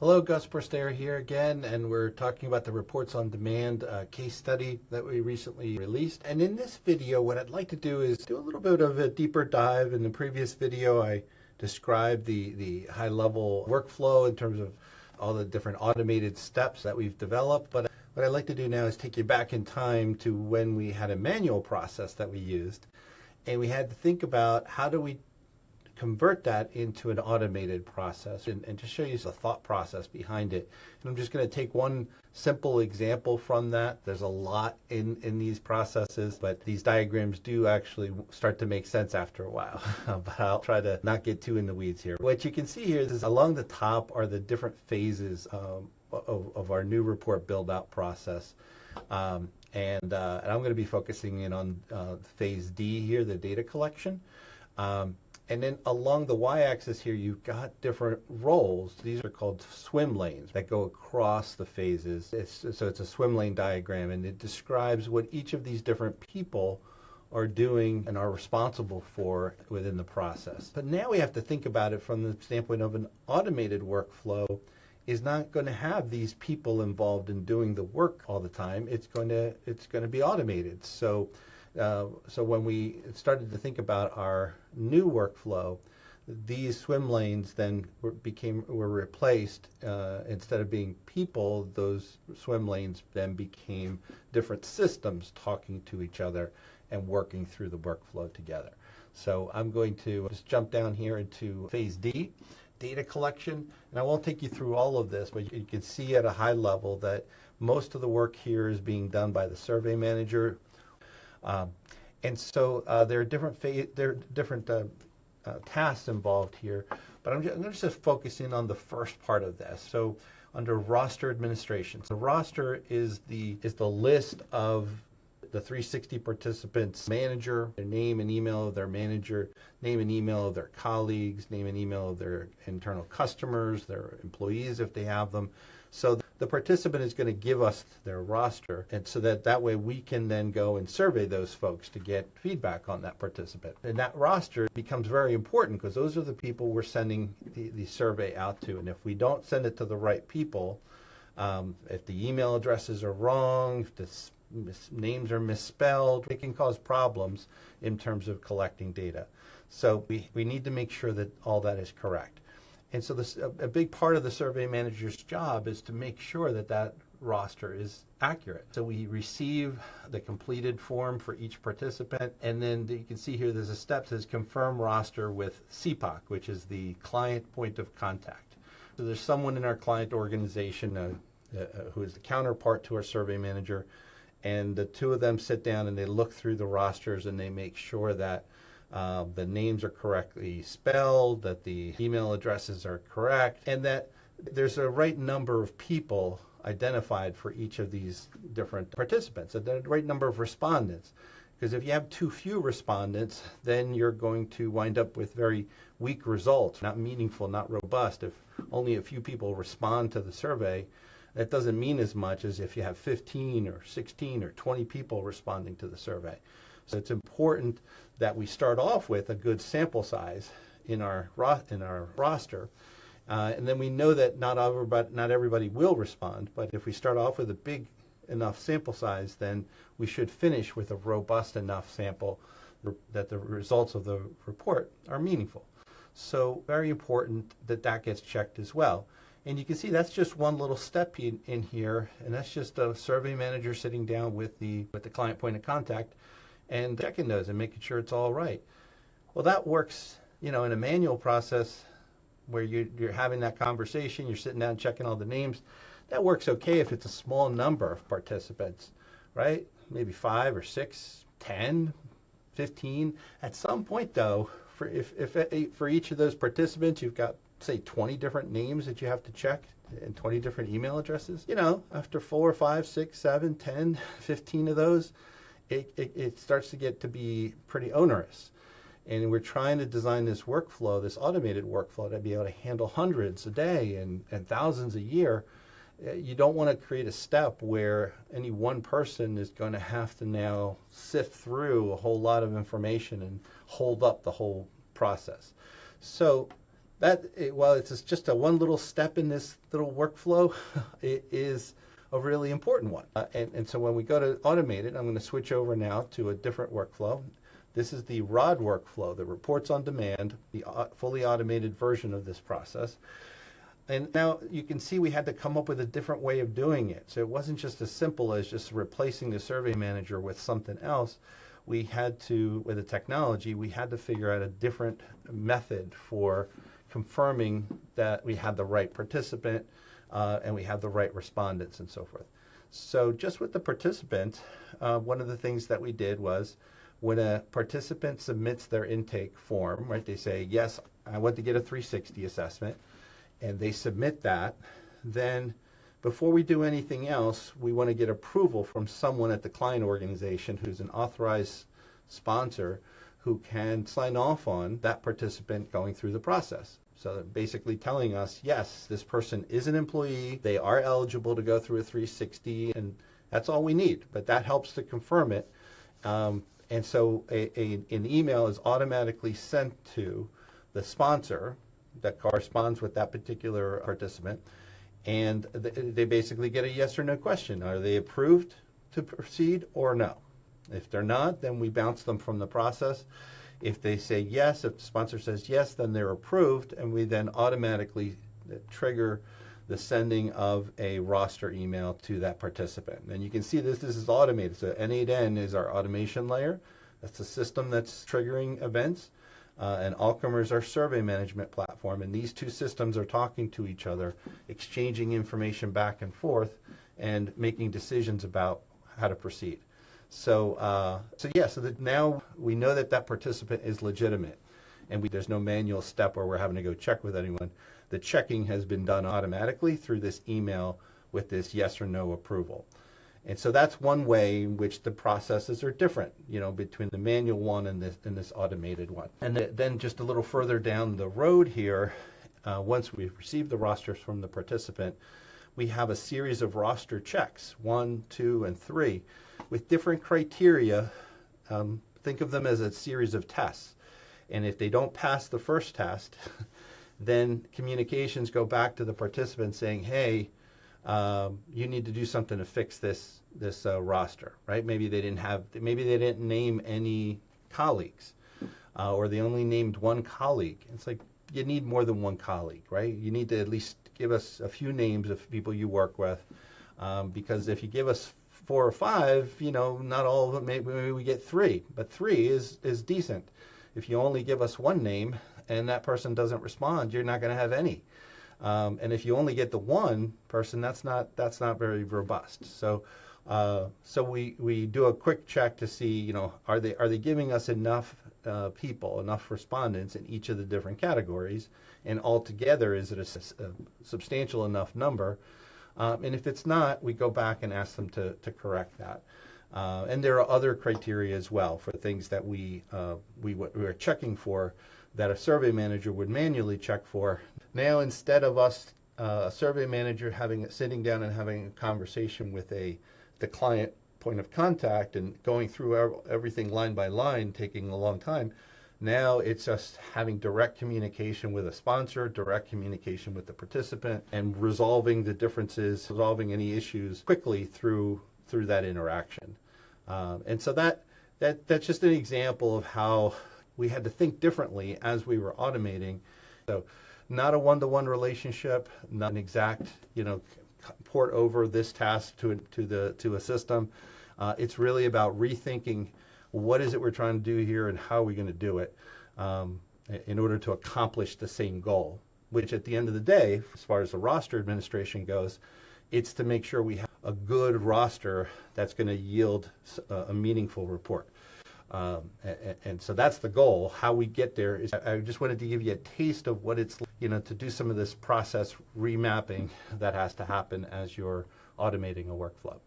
Hello, Gus Porstera here again, and we're talking about the Reports on Demand case study that we recently released. And in this video, what I'd like to do is do a little bit of a deeper dive. In the previous video, I described the high-level workflow in terms of all the different automated steps that we've developed. But what I'd like to do now is take you back in time to when we had a manual process that we used, and we had to think about how do we convert that into an automated process and just show you the thought process behind it. And I'm just going to take one simple example from that. There's a lot in these processes, but these diagrams do actually start to make sense after a while. But I'll try to not get too in the weeds here. What you can see here is along the top are the different phases of our new report build out process. And I'm going to be focusing in on phase D here, the data collection. And then along the y-axis here, you've got different roles. These are called swim lanes that go across the phases. So it's a swim lane diagram, and it describes what each of these different people are doing and are responsible for within the process. But now we have to think about it from the standpoint of an automated workflow is not going to have these people involved in doing the work all the time. It's going to be automated. So when we started to think about our new workflow, these swim lanes then were replaced. Instead of being people, those swim lanes then became different systems talking to each other and working through the workflow together. So I'm going to just jump down here into phase D, data collection. And I won't take you through all of this, but you can see at a high level that most of the work here is being done by the survey manager. And so there are different tasks involved here, but I'm just focusing on the first part of this. So under roster administration, so roster is the list of the 360 participants, manager, their name and email of their manager, name and email of their colleagues, name and email of their internal customers, their employees if they have them. So the participant is going to give us their roster, and so that way we can then go and survey those folks to get feedback on that participant. And that roster becomes very important because those are the people we're sending the survey out to. And if we don't send it to the right people, if the email addresses are wrong, if the names are misspelled, it can cause problems in terms of collecting data. So we need to make sure that all that is correct. And so a big part of the survey manager's job is to make sure that that roster is accurate. So we receive the completed form for each participant, and then you can see here there's a step that says confirm roster with CPOC, which is the client point of contact. So there's someone in our client organization who is the counterpart to our survey manager, and the two of them sit down and they look through the rosters and they make sure that the names are correctly spelled, that the email addresses are correct, and that there's a right number of people identified for each of these different participants, and the right number of respondents. Because if you have too few respondents, then you're going to wind up with very weak results, not meaningful, not robust. If only a few people respond to the survey, that doesn't mean as much as if you have 15 or 16 or 20 people responding to the survey. So it's important that we start off with a good sample size in our roster, and then we know that not everybody will respond. But if we start off with a big enough sample size, then we should finish with a robust enough sample that the results of the report are meaningful. So very important that that gets checked as well. And you can see that's just one little step in here, and that's just a survey manager sitting down with the client point of contact and checking those and making sure it's all right. Well, that works, in a manual process where you're having that conversation, you're sitting down checking all the names. That works okay if it's a small number of participants, right? Maybe 5 or 6, 10, 15. At some point, though, for each of those participants, you've got, say, 20 different names that you have to check and 20 different email addresses. After 4, 5, 6, 7, 10, 15 of those, it starts to get to be pretty onerous. And we're trying to design this workflow, this automated workflow, to be able to handle hundreds a day and thousands a year. You don't want to create a step where any one person is going to have to now sift through a whole lot of information and hold up the whole process. So While it's just a one little step in this little workflow, it is a really important one. And so when we go to automate it, I'm going to switch over now to a different workflow. This is the ROD workflow, the reports on demand, the fully automated version of this process. And now you can see we had to come up with a different way of doing it. So it wasn't just as simple as just replacing the survey manager with something else. We had to, with the technology, we had to figure out a different method for confirming that we had the right participant and we had the right respondents and so forth. So just with the participant, one of the things that we did was when a participant submits their intake form, right, they say, yes, I want to get a 360 assessment, and they submit that, then before we do anything else, we want to get approval from someone at the client organization who's an authorized sponsor who can sign off on that participant going through the process. So basically telling us, yes, this person is an employee, they are eligible to go through a 360, and that's all we need. But that helps to confirm it. And so an email is automatically sent to the sponsor that corresponds with that particular participant, and they basically get a yes or no question. Are they approved to proceed or no? If they're not, then we bounce them from the process. If they say yes, if the sponsor says yes, then they're approved, and we then automatically trigger the sending of a roster email to that participant. And you can see this is automated. So N8N is our automation layer. That's the system that's triggering events. And Alchemy is our survey management platform. And these two systems are talking to each other, exchanging information back and forth, and making decisions about how to proceed. So that now we know that that participant is legitimate, and there's no manual step where we're having to go check with anyone. The checking has been done automatically through this email with this yes or no approval. And so that's one way in which the processes are different, between the manual one and this automated one. And then just a little further down the road here, once we've received the rosters from the participant, we have a series of roster checks, 1, 2, and 3, with different criteria. Think of them as a series of tests. And if they don't pass the first test, then communications go back to the participant saying, hey, you need to do something to fix this roster, right? Maybe they didn't name any colleagues, or they only named one colleague. It's like, you need more than one colleague, right? You need to at least give us a few names of people you work with, because if you give us 4 or 5, not all of them, maybe we get 3, but 3 is decent. If you only give us one name and that person doesn't respond, you're not going to have any. And if you only get the one person, that's not very robust. So we do a quick check to see, are they giving us enough people, enough respondents in each of the different categories, and altogether is it a substantial enough number? And if it's not, we go back and ask them to correct that. And there are other criteria as well for things that we are checking for that a survey manager would manually check for. Now, instead of us, a survey manager sitting down and having a conversation with the client point of contact and going through everything line by line, taking a long time, now it's just having direct communication with a sponsor, direct communication with the participant, and resolving the differences, resolving any issues quickly through that interaction. And so that's just an example of how we had to think differently as we were automating. So not a one-to-one relationship, not an exact, port over this task to a system. It's really about rethinking what is it we're trying to do here and how are we going to do it in order to accomplish the same goal, which at the end of the day, as far as the roster administration goes, it's to make sure we have a good roster that's going to yield a meaningful report. And so that's the goal. How we get there is, I just wanted to give you a taste of what it's, to do some of this process remapping that has to happen as you're automating a workflow.